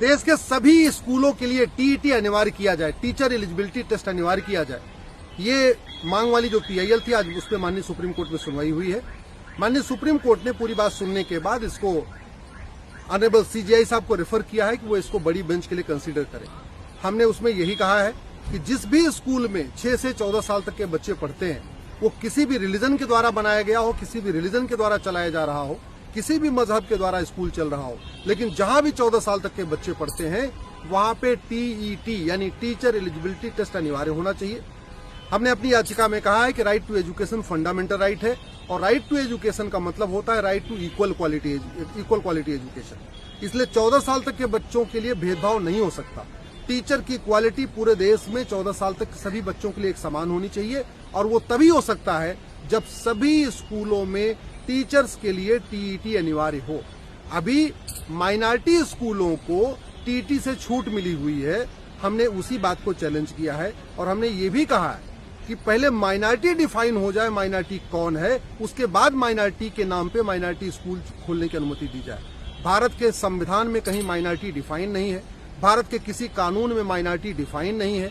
देश के सभी स्कूलों के लिए टीईटी अनिवार्य किया जाए, टीचर एलिजिबिलिटी टेस्ट अनिवार्य किया जाए। ये मांग वाली जो पीआईएल थी, आज उस पर माननीय सुप्रीम कोर्ट में सुनवाई हुई है। माननीय सुप्रीम कोर्ट ने पूरी बात सुनने के बाद इसको ऑनरेबल सीजीआई साहब को रेफर किया है कि वो इसको बड़ी बेंच के लिए कंसीडर करें। हमने उसमें यही कहा है कि जिस भी स्कूल में 6 से 14 साल तक के बच्चे पढ़ते हैं, वो किसी भी रिलीजन के द्वारा बनाया गया हो, किसी भी रिलीजन के द्वारा चलाया जा रहा हो, किसी भी मजहब के द्वारा स्कूल चल रहा हो, लेकिन जहां भी 14 साल तक के बच्चे पढ़ते हैं वहां पे टीईटी यानी टीचर एलिजिबिलिटी टेस्ट अनिवार्य होना चाहिए। हमने अपनी याचिका में कहा है कि right to education fundamental right है और राइट टू एजुकेशन का मतलब होता है right to equal quality education. इसलिए 14 साल तक के बच्चों के लिए भेदभाव नहीं हो सकता। टीचर की क्वालिटी पूरे देश में 14 साल तक सभी बच्चों के लिए एक समान होनी चाहिए और वो तभी हो सकता है जब सभी स्कूलों में टीचर्स के लिए टीईटी अनिवार्य हो। अभी माइनॉरिटी स्कूलों को टीईटी से छूट मिली हुई है। हमने उसी बात को चैलेंज किया है और हमने ये भी कहा है कि पहले माइनॉरिटी डिफाइन हो जाए, माइनॉरिटी कौन है, उसके बाद माइनॉरिटी के नाम पे माइनॉरिटी स्कूल खोलने की अनुमति दी जाए। भारत के संविधान में कहीं माइनॉरिटी डिफाइन नहीं है, भारत के किसी कानून में माइनॉरिटी डिफाइन नहीं है।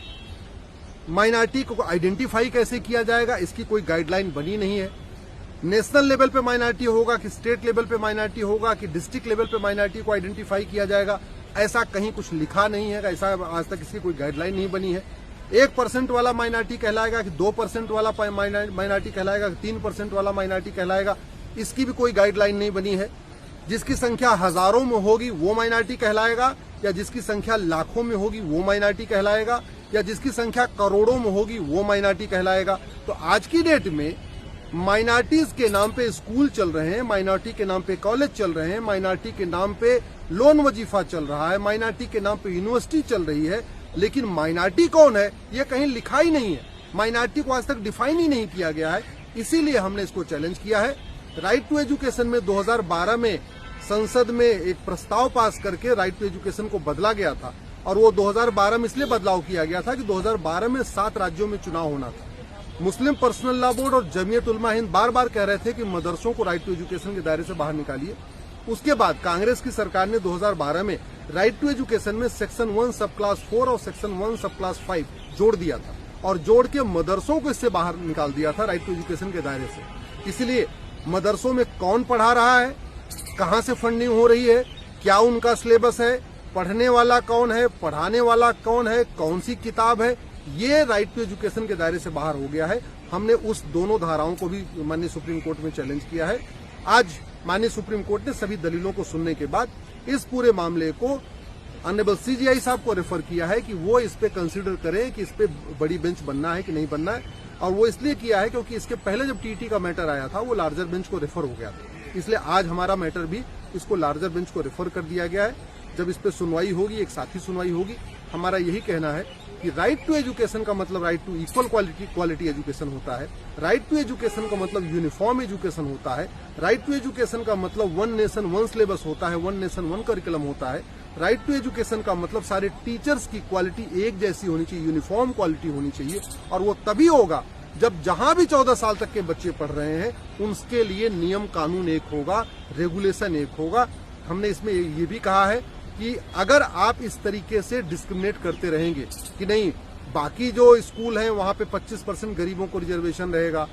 माइनॉरिटी को आइडेंटिफाई कैसे किया जाएगा, इसकी कोई गाइडलाइन बनी नहीं है। नेशनल लेवल पे माइनॉरिटी होगा कि स्टेट लेवल पे माइनॉरिटी होगा कि डिस्ट्रिक्ट लेवल पे माइनॉरिटी को आइडेंटिफाई किया जाएगा, ऐसा कहीं कुछ लिखा नहीं है, ऐसा आज तक इसकी कोई गाइडलाइन नहीं बनी है। 1% वाला माइनॉरिटी कहलाएगा कि 2% वाला माइनॉरिटी कहलाएगा कि 3% वाला माइनॉरिटी कहलाएगा, इसकी भी कोई गाइडलाइन नहीं बनी है। जिसकी संख्या हजारों में होगी वो माइनॉरिटी कहलाएगा, या जिसकी संख्या लाखों में होगी वो माइनॉरिटी कहलाएगा, या जिसकी संख्या करोड़ों में होगी वो माइनॉरिटी कहलाएगा। तो आज की डेट में माइनॉरिटीज के नाम पे स्कूल चल रहे हैं, माइनॉरिटी के नाम पे कॉलेज चल रहे हैं, माइनॉरिटी के नाम पे लोन वजीफा चल रहा है, माइनॉरिटी के नाम पे यूनिवर्सिटी चल रही है, लेकिन माइनॉरिटी कौन है ये कहीं लिखा ही नहीं है। माइनॉरिटी को आज तक डिफाइन ही नहीं किया गया है, इसीलिए हमने इसको चैलेंज किया है। राइट टू एजुकेशन में 2012 में संसद में एक प्रस्ताव पास करके राइट टू एजुकेशन को बदला गया था और वो 2012 में इसलिए बदलाव किया गया था कि 2012 में 7 राज्यों में चुनाव होना था। मुस्लिम पर्सनल लॉ बोर्ड और जमीयत उलमा हिंद बार बार कह रहे थे कि मदरसों को राइट टू एजुकेशन के दायरे से बाहर निकालिए। उसके बाद कांग्रेस की सरकार ने 2012 में राइट टू एजुकेशन में सेक्शन 1 सब क्लास 4 और सेक्शन 1 सब क्लास 5 जोड़ दिया था और जोड़ के मदरसों को इससे बाहर निकाल दिया था राइट टू एजुकेशन के दायरे से। इसलिए मदरसों में कौन पढ़ा रहा है, कहां से फंडिंग हो रही है, क्या उनका सिलेबस है, पढ़ने वाला कौन है, पढ़ाने वाला कौन है, कौन सी किताब है, ये राइट टू एजुकेशन के दायरे से बाहर हो गया है। हमने उस दोनों धाराओं को भी माननीय सुप्रीम कोर्ट में चैलेंज किया है। आज माननीय सुप्रीम कोर्ट ने सभी दलीलों को सुनने के बाद इस पूरे मामले को ऑनरेबल सीजीआई साहब को रेफर किया है कि वो इस पे कंसीडर करें कि इस पे बड़ी बेंच बनना है कि नहीं बनना है। और वो इसलिए किया है क्योंकि इसके पहले जब टीटी का मैटर आया था वो लार्जर बेंच को रेफर हो गया था, इसलिए आज हमारा मैटर भी इसको लार्जर बेंच को रेफर कर दिया गया है। जब इस पे सुनवाई होगी, एक साथी सुनवाई होगी, हमारा यही कहना है कि राइट टू एजुकेशन का मतलब right to equal quality education होता है। राइट टू एजुकेशन का मतलब यूनिफॉर्म एजुकेशन होता है। राइट टू एजुकेशन का मतलब 1 नेशन 1 सिलेबस होता है, 1 नेशन 1 करिकुलम होता है। राइट टू एजुकेशन का मतलब सारे टीचर्स की क्वालिटी एक जैसी होनी चाहिए, यूनिफॉर्म क्वालिटी होनी चाहिए, और वो तभी होगा जब जहां भी 14 साल तक के बच्चे पढ़ रहे हैं उनके लिए नियम कानून एक होगा, रेगुलेशन एक होगा। हमने इसमें ये भी कहा है कि अगर आप इस तरीके से डिस्क्रिमिनेट करते रहेंगे कि नहीं बाकी जो स्कूल हैं वहां पे 25% गरीबों को रिजर्वेशन रहेगा,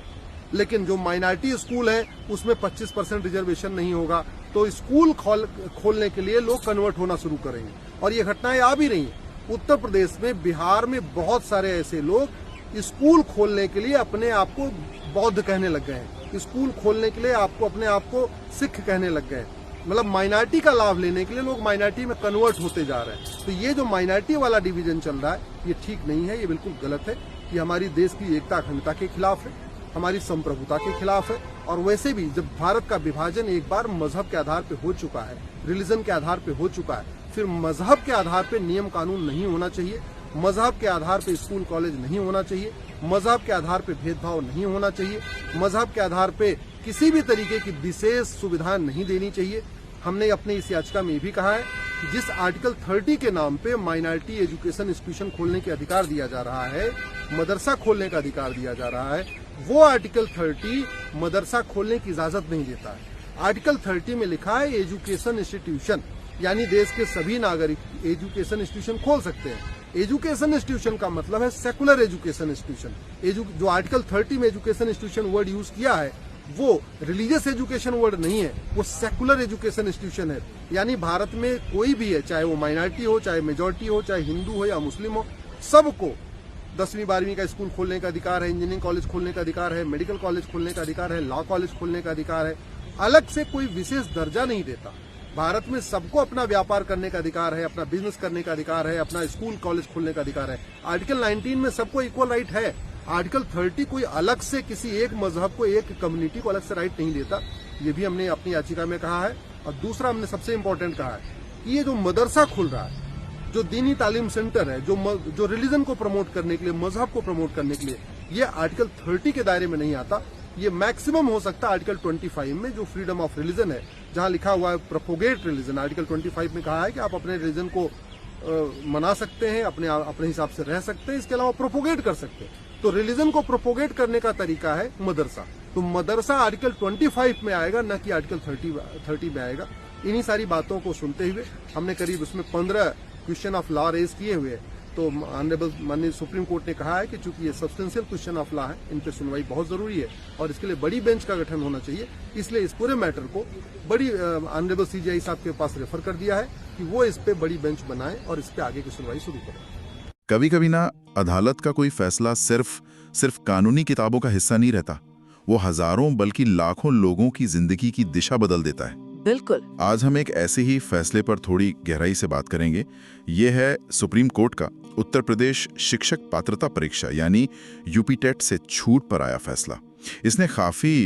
लेकिन जो माइनॉरिटी स्कूल है उसमें 25% रिजर्वेशन नहीं होगा, तो स्कूल खोलने के लिए लोग कन्वर्ट होना शुरू करेंगे। और ये घटनाएं आ भी रही हैं। उत्तर प्रदेश में, बिहार में बहुत सारे ऐसे लोग स्कूल खोलने के लिए अपने आप को बौद्ध कहने लग गए हैं, स्कूल खोलने के लिए आपको अपने आप को सिख कहने लग गए हैं। मतलब माइनॉरिटी का लाभ लेने के लिए लोग माइनॉरिटी में कन्वर्ट होते जा रहे हैं। तो ये जो माइनॉरिटी वाला डिवीजन चल रहा है ये ठीक नहीं है, ये बिल्कुल गलत है। ये हमारी देश की एकता अखंडता के खिलाफ है, हमारी संप्रभुता के खिलाफ है। और वैसे भी जब भारत का विभाजन एक बार मजहब के आधार पे हो चुका है, रिलीजन के आधार पे हो चुका है, फिर मजहब के आधार पे नियम कानून नहीं होना चाहिए, मजहब के आधार पे स्कूल कॉलेज नहीं होना चाहिए, मजहब के आधार पे भेदभाव नहीं होना चाहिए, मजहब के आधार पे किसी भी तरीके की विशेष सुविधा नहीं देनी चाहिए। हमने अपनी इस याचिका में भी कहा है कि जिस आर्टिकल 30 के नाम पे माइनॉरिटी एजुकेशन इंस्टीट्यूशन खोलने के अधिकार दिया जा रहा है, मदरसा खोलने का अधिकार दिया जा रहा है, वो आर्टिकल 30 मदरसा खोलने की इजाजत नहीं देता है। आर्टिकल 30 में लिखा है एजुकेशन इंस्टीट्यूशन, यानी देश के सभी नागरिक एजुकेशन इंस्टीट्यूशन खोल सकते हैं। एजुकेशन इंस्टीट्यूशन का मतलब है सेकुलर एजुकेशन इंस्टीट्यूशन। जो आर्टिकल 30 में एजुकेशन इंस्टीट्यूशन वर्ड यूज किया है वो रिलीजियस एजुकेशन वर्ड नहीं है, वो सेकुलर एजुकेशन इंस्टीट्यूशन है। यानी भारत में कोई भी है, चाहे वो माइनॉरिटी हो, चाहे मेजॉरिटी हो, चाहे हिंदू हो या मुस्लिम हो, सबको 10वीं 12वीं का स्कूल खोलने का अधिकार है, इंजीनियरिंग कॉलेज खोलने का अधिकार है, मेडिकल कॉलेज खोलने का अधिकार है, लॉ कॉलेज खोलने का अधिकार है। अलग से कोई विशेष दर्जा नहीं देता। भारत में सबको अपना व्यापार करने का अधिकार है, अपना बिजनेस करने का अधिकार है, अपना स्कूल कॉलेज खोलने का अधिकार है। आर्टिकल 19 में सबको इक्वल राइट है। आर्टिकल 30 कोई अलग से किसी एक मजहब को, एक कम्युनिटी को अलग से राइट नहीं देता। ये भी हमने अपनी याचिका में कहा है। और दूसरा हमने सबसे इम्पोर्टेंट कहा है कि ये जो मदरसा खुल रहा है, जो दीनी तालीम सेंटर है, जो रिलीजन को प्रमोट करने के लिए, मजहब को प्रमोट करने के लिए, ये आर्टिकल 30 के दायरे में नहीं आता। ये मैक्सिमम हो सकता है आर्टिकल 25 में, जो फ्रीडम ऑफ रिलीजन है, जहां लिखा हुआ है प्रोपोगेट रिलीजन। आर्टिकल 25 में कहा है कि आप अपने रिलीजन को मना सकते हैं, अपने हिसाब से रह सकते हैं, इसके अलावा प्रोपोगेट कर सकते हैं। तो रिलीजन को प्रोपोगेट करने का तरीका है मदरसा। तो मदरसा आर्टिकल 25 में आएगा, न कि आर्टिकल 30 में आएगा। इन्हीं सारी बातों को सुनते हुए हमने करीब उसमें 15 क्वेश्चन ऑफ लॉ रेज किए हुए। तो ऑनरेबल माननीय सुप्रीम कोर्ट ने कहा है कि चूंकि ये सब्सटेंशियल क्वेश्चन ऑफ लॉ है, इन पे सुनवाई बहुत जरूरी है और इसके लिए बड़ी बेंच का गठन होना चाहिए। इसलिए इस पूरे मैटर को बड़ी ऑनरेबल सीजीआई साहब के पास रेफर कर दिया है कि वो इस पे बड़ी बेंच बनाए और इस पे आगे की सुनवाई शुरू करें। कभी कभी ना अदालत का कोई फैसला सिर्फ कानूनी किताबों का हिस्सा नहीं रहता, वो हजारों बल्कि लाखों लोगों की जिंदगी की दिशा बदल देता है। बिल्कुल। आज हम एक ऐसे ही फैसले पर थोड़ी गहराई से बात करेंगे। ये है सुप्रीम कोर्ट का उत्तर प्रदेश शिक्षक पात्रता परीक्षा यानी यूपी टेट से छूट पर आया फैसला। इसने काफी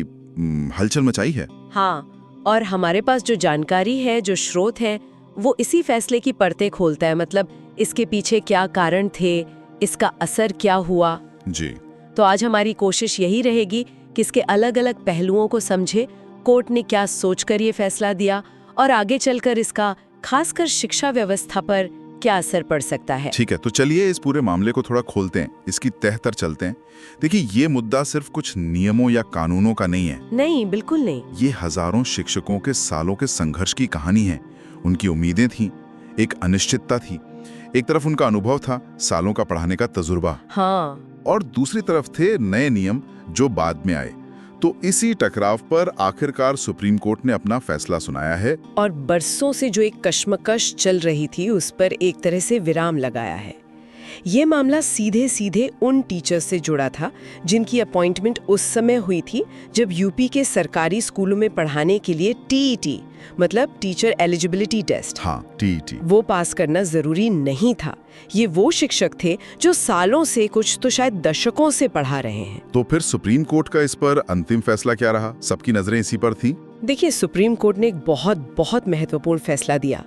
हलचल मचाई है। हाँ, और हमारे पास जो जानकारी है, जो स्रोत है, वो इसी फैसले की परतें खोलता है। मतलब इसके पीछे क्या कारण थे, इसका असर क्या हुआ। जी। तो आज हमारी कोशिश यही रहेगी कि इसके अलग अलग पहलुओं को समझे, कोर्ट ने क्या सोचकर ये फैसला दिया और आगे चलकर इसका खासकर शिक्षा व्यवस्था पर क्या असर पड़ सकता है। ठीक है, तो चलिए इस पूरे मामले को थोड़ा खोलते हैं, इसकी तह तक चलते हैं। देखिए, ये मुद्दा सिर्फ कुछ नियमों या कानूनों का नहीं है। नहीं, बिल्कुल नहीं। ये हजारों शिक्षकों के सालों के संघर्ष की कहानी है। उनकी उम्मीदें थीं, एक अनिश्चितता थी। एक तरफ उनका अनुभव था, सालों का पढ़ाने का तजुर्बा। हाँ। और दूसरी तरफ थे नए नियम जो बाद में आए। तो इसी टकराव पर आखिरकार सुप्रीम कोर्ट ने अपना फैसला सुनाया है और बरसों से जो एक कश्मकश चल रही थी उस पर एक तरह से विराम लगाया है। ये मामला सीधे सीधे उन टीचर्स से जुड़ा था जिनकी अपॉइंटमेंट उस समय हुई थी जब यूपी के सरकारी स्कूलों में पढ़ाने के लिए टीईटी मतलब टीचर एलिजिबिलिटी टेस्ट, हाँ टीईटी, वो पास करना जरूरी नहीं था। ये वो शिक्षक थे जो सालों से, कुछ तो शायद दशकों से पढ़ा रहे हैं। तो फिर सुप्रीम कोर्ट का इस पर अंतिम फैसला क्या रहा? सबकी नजरें इसी पर थी। देखिए, सुप्रीम कोर्ट ने एक बहुत महत्वपूर्ण फैसला दिया।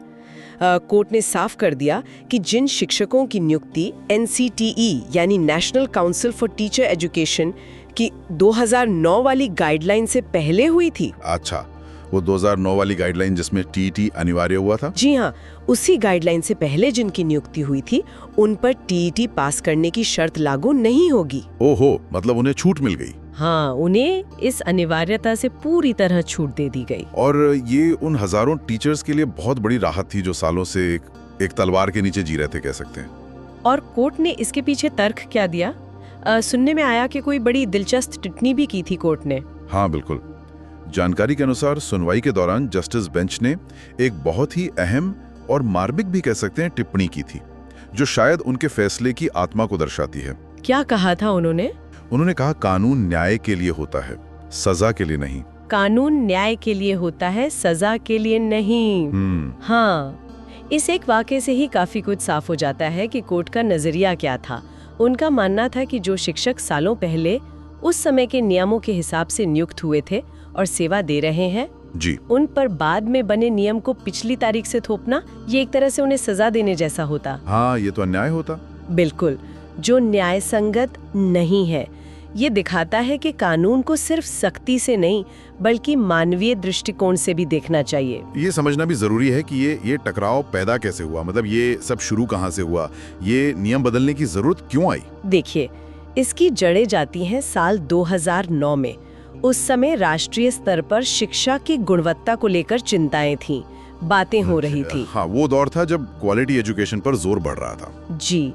कोर्ट ने साफ कर दिया कि जिन शिक्षकों की नियुक्ति NCTE यानी national council for teacher education की 2009 वाली गाइडलाइन से पहले हुई थी। अच्छा, वो 2009 वाली गाइडलाइन जिसमें टीईटी अनिवार्य हुआ था? जी हाँ, उसी गाइडलाइन से पहले जिनकी नियुक्ति हुई थी उन पर टीईटी पास करने की शर्त लागू नहीं होगी। ओहो, मतलब उन्हें छूट मिल गई। हाँ, उन्हें इस अनिवार्यता से पूरी तरह छूट दे दी गई। और ये उन हजारों टीचर्स के लिए बहुत बड़ी राहत थी जो सालों से एक तलवार के नीचे जी रहे थे, कह सकते हैं। और कोर्ट ने इसके पीछे तर्क क्या दिया? सुनने में आया कि कोई बड़ी दिलचस्प टिप्पणी भी की थी कोर्ट ने। हाँ बिल्कुल। जानकारी के अनुसार सुनवाई के दौरान जस्टिस बेंच ने एक बहुत ही अहम और मार्मिक भी कह सकते हैं टिप्पणी की थी, जो शायद उनके फैसले की आत्मा को दर्शाती है। क्या कहा था उन्होंने? उन्होंने कहा, कानून न्याय के लिए होता है, सजा के लिए नहीं। कानून न्याय के लिए होता है, सजा के लिए नहीं। हाँ, इस एक वाक़ये से ही काफी कुछ साफ हो जाता है कि कोर्ट का नजरिया क्या था। उनका मानना था कि जो शिक्षक सालों पहले उस समय के नियमों के हिसाब से नियुक्त हुए थे और सेवा दे रहे हैं जी, उन पर बाद में बने नियम को पिछली तारीख से थोपना, ये एक तरह से उन्हें सजा देने जैसा होता। हाँ, ये तो अन्याय होता। बिल्कुल, जो न्याय संगत नहीं है। ये दिखाता है कि कानून को सिर्फ सख्ती से नहीं बल्कि मानवीय दृष्टिकोण से भी देखना चाहिए। ये समझना भी जरूरी है कि ये टकराव पैदा कैसे हुआ, मतलब ये सब शुरू कहाँ से हुआ, ये नियम बदलने की जरूरत क्यों आई? देखिए, इसकी जड़ें जाती हैं साल 2009 में। उस समय राष्ट्रीय स्तर पर शिक्षा की गुणवत्ता को लेकर चिंताएं थीं। बातें हो रही थी। हाँ, वो दौर था जब क्वालिटी एजुकेशन पर जोर बढ़ रहा था। जी,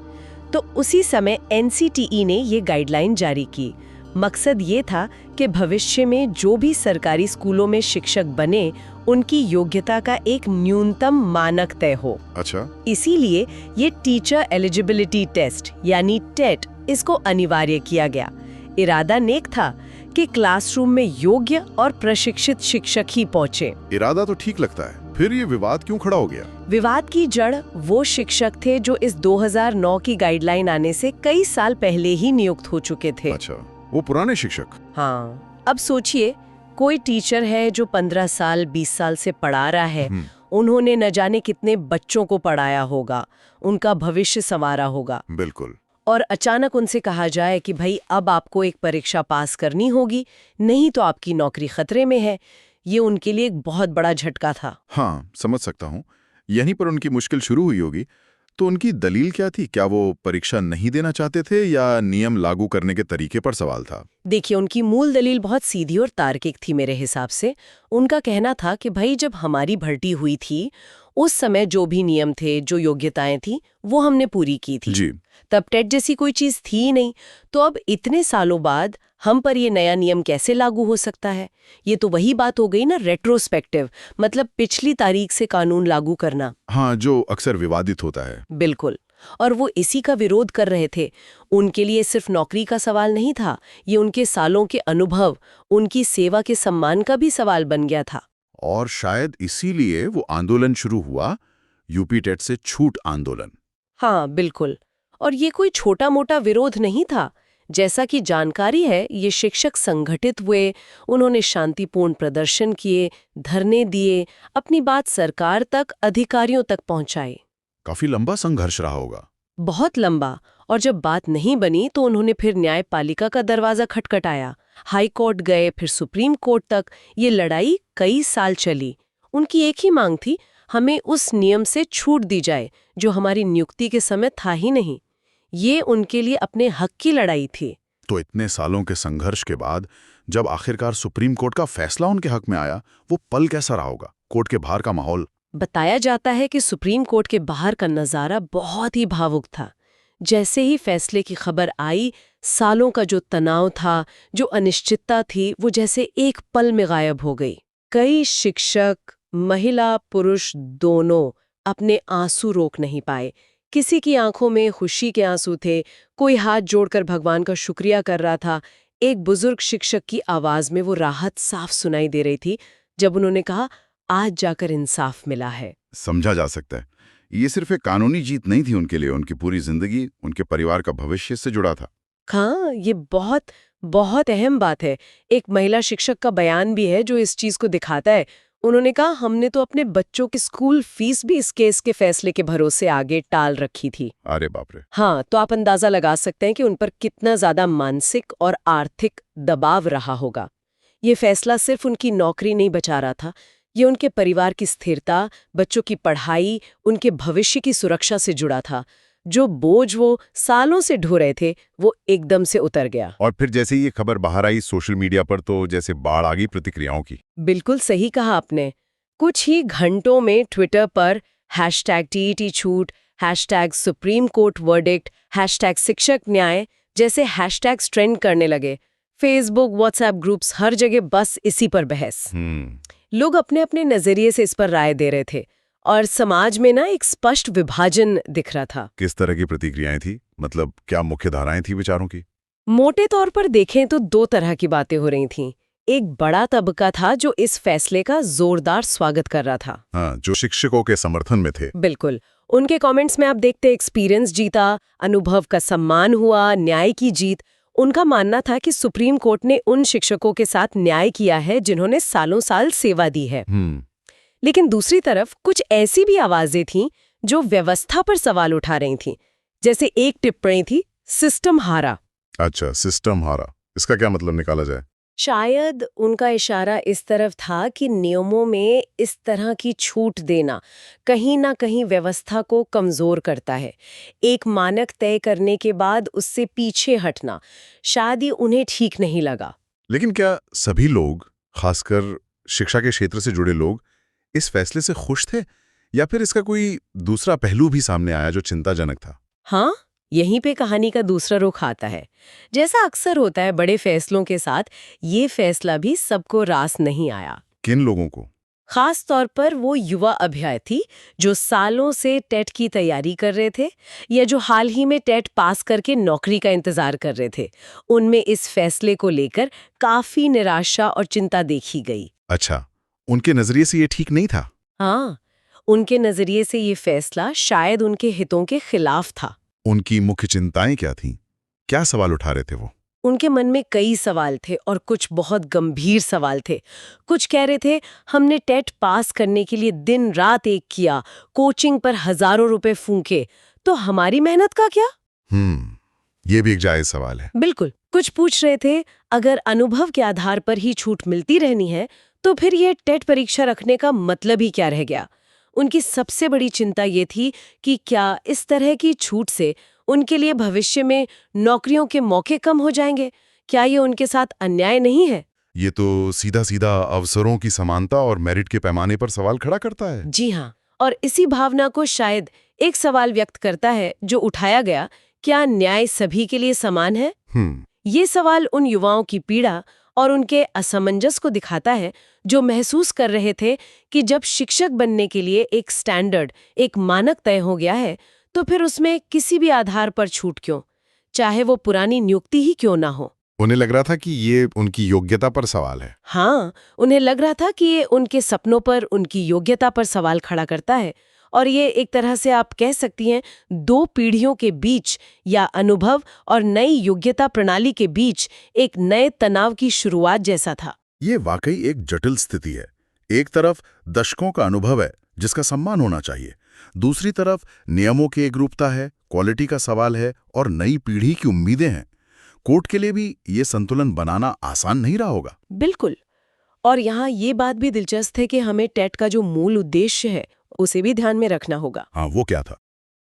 तो उसी समय एनसीटीई ने ये गाइडलाइन जारी की। मकसद ये था कि भविष्य में जो भी सरकारी स्कूलों में शिक्षक बने, उनकी योग्यता का एक न्यूनतम मानक तय हो। अच्छा। इसीलिए ये टीचर एलिजिबिलिटी टेस्ट यानी टेट इसको अनिवार्य किया गया। इरादा नेक था कि क्लासरूम में योग्य और प्रशिक्षित शिक्षक ही पहुंचे। इरादा तो ठीक लगता है, फिर ये विवाद क्यों खड़ा हो गया? विवाद की जड़ वो शिक्षक थे जो इस 2009 की गाइडलाइन आने से कई साल पहले ही नियुक्त हो चुके थे। अच्छा, वो पुराने शिक्षक। हाँ, अब सोचिए, कोई टीचर है जो 15 साल 20 साल से पढ़ा रहा है। उन्होंने न जाने कितने बच्चों को पढ़ाया होगा, उनका भविष्य संवारा होगा। बिल्कुल। और अचानक उनसे कहा जाए कि भाई अब आपको एक परीक्षा पास करनी होगी, नहीं तो आपकी नौकरी खतरे में है। ये उनके लिए एक बहुत बड़ा झटका था। हाँ, समझ सकता हूँ। यहीं पर उनकी मुश्किल शुरू हुई होगी। तो उनकी दलील क्या थी? क्या वो परीक्षा नहीं देना चाहते थे या नियम लागू करने के तरीके पर सवाल था? देखिए, उनकी मूल दलील बहुत सीधी और तार्किक थी मेरे हिसाब से। उनका कहना था कि भाई जब हमारी भर्ती हुई थी, उस समय जो भी नियम थे, जो योग्यताएं थी, वो हमने पूरी की थी। जी। तब टेट जैसी कोई चीज थी ही नहीं, तो अब इतने सालों बाद हम पर ये नया नियम कैसे लागू हो सकता है? ये तो वही बात हो गई ना, रेट्रोस्पेक्टिव, मतलब पिछली तारीख से कानून लागू करना। हाँ, जो अक्सर विवादित होता है। बिल्कुल। और वो इसी का विरोध कर रहे थे। उनके लिए सिर्फ नौकरी का सवाल नहीं था, ये उनके सालों के अनुभव, उनकी सेवा के सम्मान का भी सवाल बन गया था। और शायद इसीलिए वो आंदोलन शुरू हुआ, यूपी टेट से छूट आंदोलन। हाँ, बिल्कुल। और ये कोई छोटा मोटा विरोध नहीं था। जैसा कि जानकारी है, ये शिक्षक संगठित हुए, उन्होंने शांतिपूर्ण प्रदर्शन किए, धरने दिए, अपनी बात सरकार तक, अधिकारियों तक पहुंचाई। काफी लंबा संघर्ष रहा होगा। बहुत लंबा। और जब बात नहीं बनी तो उन्होंने फिर न्यायपालिका का दरवाजा खटखटाया। हाई कोर्ट गए, फिर सुप्रीम कोर्ट तक। ये लड़ाई कई साल चली। उनकी एक ही मांग थी, हमें उस नियम से छूट दी जाए जो हमारी नियुक्ति के समय था ही नहीं। ये उनके लिए अपने हक की लड़ाई थी। तो इतने सालों के संघर्ष के बाद जब आखिरकार सुप्रीम कोर्ट का फैसला उनके हक में आया, वो पल कैसा रहा होगा? कोर्ट के बाहर का माहौल? बताया जाता है कि सुप्रीम कोर्ट के बाहर का नजारा बहुत ही भावुक था। जैसे ही फैसले की खबर आई, सालों का जो तनाव था, जो अनिश्चितता थी, वो जैसे एक पल में गायब हो गई। कई शिक्षक, महिला पुरुष दोनों, अपने आंसू रोक नहीं पाए। किसी की आंखों में खुशी के आंसू थे, कोई हाथ जोड़कर भगवान का शुक्रिया कर रहा था। एक बुजुर्ग शिक्षक की आवाज में वो राहत साफ सुनाई दे रही थी जब उन्होंने कहा, आज जाकर इंसाफ मिला है। समझा जा सकता है। ये सिर्फ एक कानूनी जीत नहीं थी उनके लिए, उनकी पूरी जिंदगी, उनके परिवार का भविष्य से जुड़ा था। हाँ, ये बहुत बहुत अहम बात है। एक महिला शिक्षक का बयान भी है जो इस चीज को दिखाता है। उन्होंने कहा, हमने तो अपने बच्चों की स्कूल फीस भी इस केस के फैसले के भरोसे आगे टाल रखी थी। अरे बाप रे। हाँ, तो आप अंदाजा लगा सकते हैं कि उन पर कितना ज्यादा मानसिक और आर्थिक दबाव रहा होगा। ये फैसला सिर्फ उनकी नौकरी नहीं बचा रहा था, ये उनके परिवार की स्थिरता, बच्चों की पढ़ाई, उनके भविष्य की सुरक्षा से जुड़ा था। जो बोझ वो सालों से ढो रहे थे, वो एकदम से उतर गया। और फिर जैसे ये खबर बाहर आई सोशल मीडिया पर, तो जैसे बाढ़ आ गई प्रतिक्रियाओं की। बिल्कुल सही कहा आपने। कुछ ही घंटों में ट्विटर पर #TET छूट, #सुप्रीम कोर्ट वर्डिक्ट, #शिक्षक न्याय जैसे हैशटैग्स ट्रेंड करने लगे। फेसबुक, व्हाट्सएप ग्रुप्स, हर जगह बस इसी पर बहस। लोग अपने अपने नजरिए से इस पर राय दे रहे थे और समाज में ना एक स्पष्ट विभाजन दिख रहा था। किस तरह की प्रतिक्रियाएं थी? मतलब क्या मुख्य धाराएं थी विचारों की? मोटे तौर पर देखें तो दो तरह की बातें हो रही थीं। एक बड़ा तबका था जो इस फैसले का जोरदार स्वागत कर रहा था। हाँ, जो शिक्षकों के समर्थन में थे। बिल्कुल। उनके कमेंट्स में आप देखते एक्सपीरियंस जीता, अनुभव का सम्मान हुआ, न्याय की जीत। उनका मानना था कि सुप्रीम कोर्ट ने उन शिक्षकों के साथ न्याय किया है जिन्होंने सालों साल सेवा दी है। लेकिन दूसरी तरफ कुछ ऐसी भी आवाजें थीं जो व्यवस्था पर सवाल उठा रही थीं। जैसे एक टिप्पणी थी, सिस्टम हारा। अच्छा, सिस्टम हारा, इसका क्या मतलब निकाला जाए? शायद उनका इशारा इस तरफ था कि नियमों में इस तरह की छूट देना कहीं ना कहीं व्यवस्था को कमजोर करता है। एक मानक तय करने के बाद उससे पीछे हटना शायद ही उन्हें ठीक नहीं लगा। लेकिन क्या सभी लोग, खासकर शिक्षा के क्षेत्र से जुड़े लोग, इस फैसले से खुश थे या फिर इसका कोई दूसरा पहलू भी सामने आया जो चिंताजनक था? हाँ, यहीं पे कहानी का दूसरा रुख आता है। जैसा अक्सर होता है बड़े फैसलों के साथ, ये फैसला भी सबको रास नहीं आया। किन लोगों को? खास तौर पर वो युवा अभ्यर्थी जो सालों से टेट की तैयारी कर रहे थे या जो हाल ही में टेट पास करके नौकरी का इंतजार कर रहे थे, उनमें इस फैसले को लेकर काफी निराशा और चिंता देखी गई। अच्छा, उनके नजरिए से ये ठीक नहीं था? हाँ, उनके नजरिए से ये फैसला शायद उनके हितों के खिलाफ था। उनकी मुख्य चिंताएं क्या थीं? क्या सवाल उठा रहे थे वो? उनके मन में कई सवाल थे और कुछ बहुत गंभीर सवाल थे। कुछ कह रहे थे, हमने टेट पास करने के लिए दिन रात एक किया, कोचिंग पर हजारों रुपए फूंके, तो हमारी मेहनत का क्या? ये भी एक जायज सवाल है। बिल्कुल। कुछ पूछ रहे थे, अगर अनुभव के आधार पर ही छूट मिलती रहनी है तो फिर ये टेट परीक्षा रखने का मतलब ही क्या रह गया? उनकी सबसे बड़ी चिंता ये थी कि क्या इस तरह की छूट से उनके लिए भविष्य में नौकरियों के मौके कम हो जाएंगे? क्या ये उनके साथ अन्याय नहीं है? ये तो सीधा सीधा अवसरों की समानता और मेरिट के पैमाने पर सवाल खड़ा करता है। जी हाँ, और इसी भावना को शायद एक सवाल व्यक्त करता है जो उठाया गया, क्या न्याय सभी के लिए समान है? ये सवाल उन युवाओं की पीड़ा और उनके असमंजस को दिखाता है जो महसूस कर रहे थे कि जब शिक्षक बनने के लिए एक स्टैंडर्ड, एक मानक तय हो गया है, तो फिर उसमें किसी भी आधार पर छूट क्यों, चाहे वो पुरानी नियुक्ति ही क्यों ना हो। उन्हें लग रहा था कि ये उनकी योग्यता पर सवाल है। हाँ, उन्हें लग रहा था कि ये उनके सपनों पर, उनकी योग्यता पर सवाल खड़ा करता है और ये एक तरह से आप कह सकती हैं 2 पीढ़ियों के बीच या अनुभव और नई योग्यता प्रणाली के बीच एक नए तनाव की शुरुआत जैसा था। ये वाकई एक जटिल स्थिति है। एक तरफ दशकों का अनुभव है जिसका सम्मान होना चाहिए, दूसरी तरफ नियमों की एकरूपता है, क्वालिटी का सवाल है और नई पीढ़ी की उम्मीदें हैं। कोर्ट के लिए भी ये संतुलन बनाना आसान नहीं रहा होगा। बिल्कुल। और यहाँ ये बात भी दिलचस्प है कि हमें टेट का जो मूल उद्देश्य है उसे भी ध्यान में रखना होगा। हाँ, वो क्या था?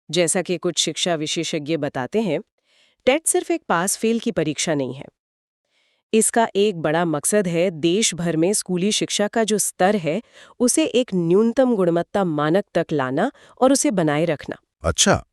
जैसा कि कुछ शिक्षा विशेषज्ञ बताते हैं, टेट सिर्फ एक पास फेल की परीक्षा नहीं है। इसका एक बड़ा मकसद है देश भर में स्कूली शिक्षा का जो स्तर है उसे एक न्यूनतम गुणवत्ता मानक तक लाना और उसे बनाए रखना। अच्छा,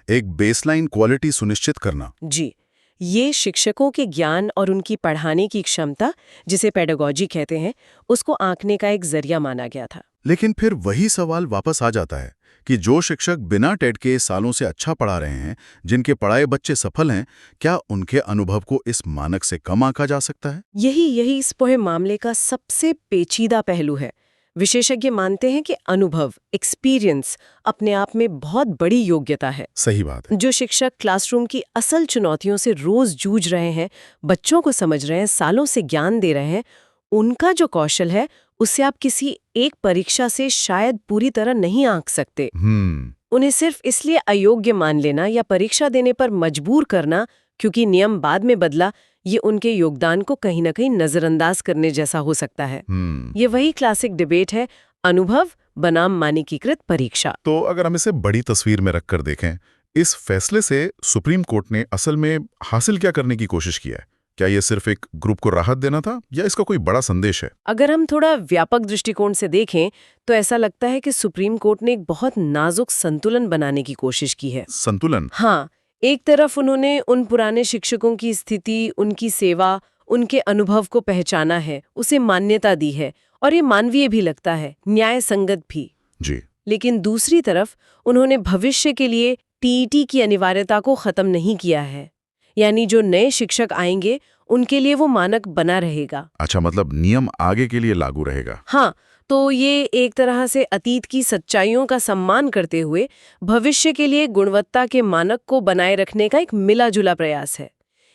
एक बेसलाइन क्वालिटी सुनिश्चित करना। जी, ये शिक्षकों के ज्ञान और उनकी पढ़ाने की क्षमता, जिसे पेडागॉजी कहते हैं, उसको आंकने का एक जरिया माना गया था। लेकिन फिर वही सवाल वापस आ जाता है कि जो शिक्षक बिना टेट के सालों से अच्छा पढ़ा रहे हैं, जिनके पढ़ाए बच्चे सफल हैं, क्या उनके अनुभव को इस मानक से कम आंका जा सकता है? यही इस पूरे मामले का सबसे पेचीदा पहलू है। विशेषज्ञ मानते हैं कि अनुभव, एक्सपीरियंस अपने आप में बहुत बड़ी योग्यता है। सही बात है। जो शिक्षक क्लासरूम की असल चुनौतियों से रोज जूझ रहे हैं, बच्चों को समझ रहे हैं, सालों से ज्ञान दे रहे हैं, उनका जो कौशल है उससे आप किसी एक परीक्षा से शायद पूरी तरह नहीं आंक सकते। उन्हें सिर्फ इसलिए अयोग्य मान लेना या परीक्षा देने पर मजबूर करना क्योंकि नियम बाद में बदला, ये उनके योगदान को कहीं ना कहीं नजरअंदाज करने जैसा हो सकता है। ये वही क्लासिक डिबेट है, अनुभव बनाम मानकीकृत परीक्षा। तो अगर हम इसे बड़ी तस्वीर में रखकर देखें, इस फैसले से सुप्रीम कोर्ट ने असल में हासिल क्या करने की कोशिश की है? क्या ये सिर्फ एक ग्रुप को राहत देना था या इसका कोई बड़ा संदेश है? अगर हम थोड़ा व्यापक दृष्टिकोण से देखें तो ऐसा लगता है कि सुप्रीम कोर्ट ने एक बहुत नाजुक संतुलन बनाने की कोशिश की है। संतुलन? हाँ, एक तरफ उन्होंने उन पुराने शिक्षकों की स्थिति, उनकी सेवा, उनके अनुभव को पहचाना है, उसे मान्यता दी है और ये मानवीय भी लगता है, न्याय संगत भी। जी। लेकिन दूसरी तरफ उन्होंने भविष्य के लिए टीईटी की अनिवार्यता को खत्म नहीं किया है, यानी जो नए शिक्षक आएंगे उनके लिए वो मानक बना रहेगा। अच्छा, मतलब नियम आगे के लिए लागू रहेगा। हाँ, तो ये एक तरह से अतीत की सच्चाइयों का सम्मान करते हुए भविष्य के लिए गुणवत्ता के मानक को बनाए रखने का एक मिला-जुला प्रयास है।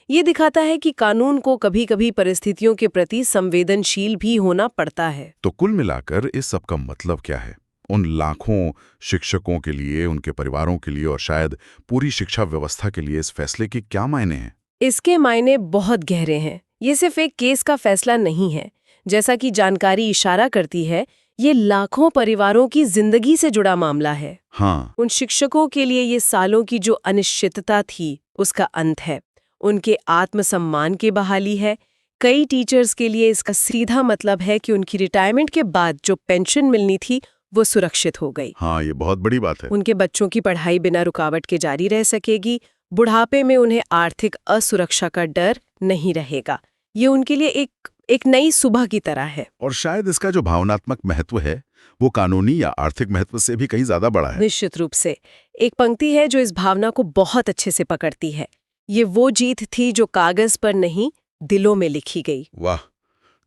ये दिखाता है कि कानून को कभी-कभी परिस्थितियों के प्रति संवेदनशील भी होना पड़ता है। तो कुल मिलाकर इस सब का मतलब क्या है? उन लाखों शिक्षकों के लिए, उनके परिवारों के लिए और शायद पूरी शिक्षा व्यवस्था के लिए इस फैसले के क्या मायने हैं? इसके मायने बहुत गहरे हैं। ये सिर्फ एक केस का फैसला नहीं है। जैसा कि जानकारी इशारा करती है, ये लाखों परिवारों की जिंदगी से जुड़ा मामला है। हाँ। उन शिक्षकों के लिए ये सालों की जो अनिश्चितता थी, उसका अंत है। उनके आत्मसम्मान की बहाली है। कई टीचर्स के लिए इसका सीधा मतलब है कि उनकी रिटायरमेंट के बाद जो पेंशन मिलनी थी, वो सुरक्षित हो गई। हाँ, ये बहुत बड़ी बात है। उनके बच्चों की पढ़ाई बिना रुकावट के जारी रह सकेगी, बुढ़ापे में उन्हें आर्थिक असुरक्षा का डर नहीं रहेगा। ये उनके लिए एक नई सुबह की तरह है। और शायद इसका जो भावनात्मक महत्व है वो कानूनी या आर्थिक महत्व से भी कहीं ज्यादा बड़ा है। निश्चित रूप से। एक पंक्ति है जो इस भावना को बहुत अच्छे से पकड़ती है। ये वो जीत थी जो कागज पर नहीं, दिलों में लिखी गई। वाह,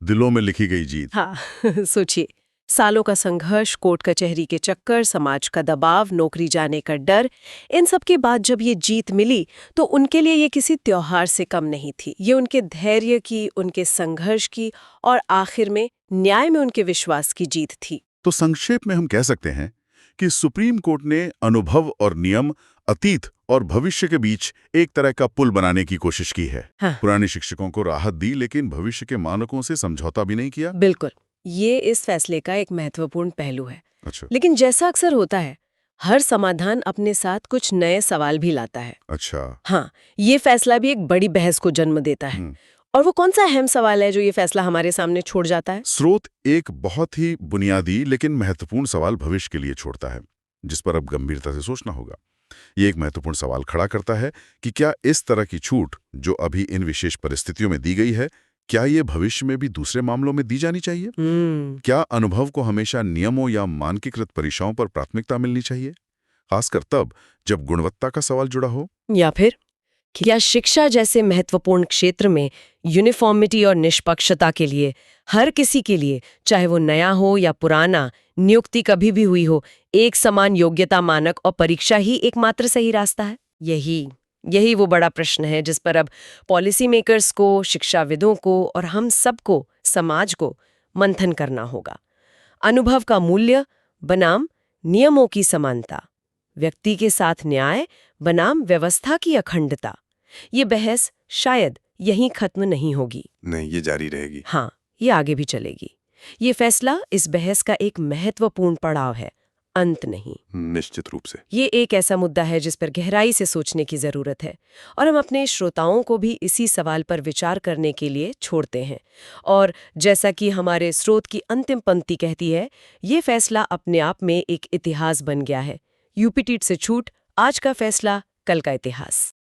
दिलों में लिखी गई जीत। हाँ सोचिए, सालों का संघर्ष, कोर्ट कचहरी के चक्कर, समाज का दबाव, नौकरी जाने का डर, इन सब के बाद जब ये जीत मिली तो उनके लिए ये किसी त्योहार से कम नहीं थी। ये उनके धैर्य की, उनके संघर्ष की और आखिर में न्याय में उनके विश्वास की जीत थी। तो संक्षेप में हम कह सकते हैं कि सुप्रीम कोर्ट ने अनुभव और नियम, अतीत और भविष्य के बीच एक तरह का पुल बनाने की कोशिश की है। हाँ। पुराने शिक्षकों को राहत दी लेकिन भविष्य के मानकों से समझौता भी नहीं किया। बिल्कुल, ये इस फैसले का एक महत्वपूर्ण पहलू है। अच्छा। लेकिन जैसा अक्सर होता है, हर समाधान अपने साथ कुछ नए सवाल भी लाता है। अच्छा। हाँ, ये फैसला भी एक बड़ी बहस को जन्म देता है। और वो कौन सा अहम सवाल है जो ये फैसला हमारे सामने छोड़ जाता है? स्रोत एक बहुत ही बुनियादी लेकिन महत्वपूर्ण सवाल भविष्य के लिए छोड़ता है, जिस पर अब गंभीरता से सोचना होगा। ये एक महत्वपूर्ण सवाल खड़ा करता है कि क्या इस तरह की छूट जो अभी इन विशेष परिस्थितियों में दी गई है, क्या ये भविष्य में भी दूसरे मामलों में दी जानी चाहिए? क्या अनुभव को हमेशा नियमों या मानकीकृत परीक्षाओं पर प्राथमिकता मिलनी चाहिए, खासकर तब जब गुणवत्ता का सवाल जुड़ा हो? या फिर क्या शिक्षा जैसे महत्वपूर्ण क्षेत्र में यूनिफॉर्मिटी और निष्पक्षता के लिए हर किसी के लिए, चाहे वो नया हो या पुराना, नियुक्ति कभी भी हुई हो, एक समान योग्यता मानक और परीक्षा ही एकमात्र सही रास्ता है? यही वो बड़ा प्रश्न है जिस पर अब पॉलिसी मेकर्स को, शिक्षाविदों को और हम सबको, समाज को मंथन करना होगा। अनुभव का मूल्य बनाम नियमों की समानता, व्यक्ति के साथ न्याय बनाम व्यवस्था की अखंडता। ये बहस शायद यहीं खत्म नहीं होगी। नहीं, ये जारी रहेगी। हाँ, ये आगे भी चलेगी। ये फैसला इस बहस का एक महत्वपूर्ण पड़ाव है, अंत नहीं। निश्चित रूप से ये एक ऐसा मुद्दा है जिस पर गहराई से सोचने की जरूरत है और हम अपने श्रोताओं को भी इसी सवाल पर विचार करने के लिए छोड़ते हैं। और जैसा कि हमारे स्रोत की अंतिम पंक्ति कहती है, ये फैसला अपने आप में एक इतिहास बन गया है। यूपी टीट से छूट, आज का फैसला, कल का इतिहास।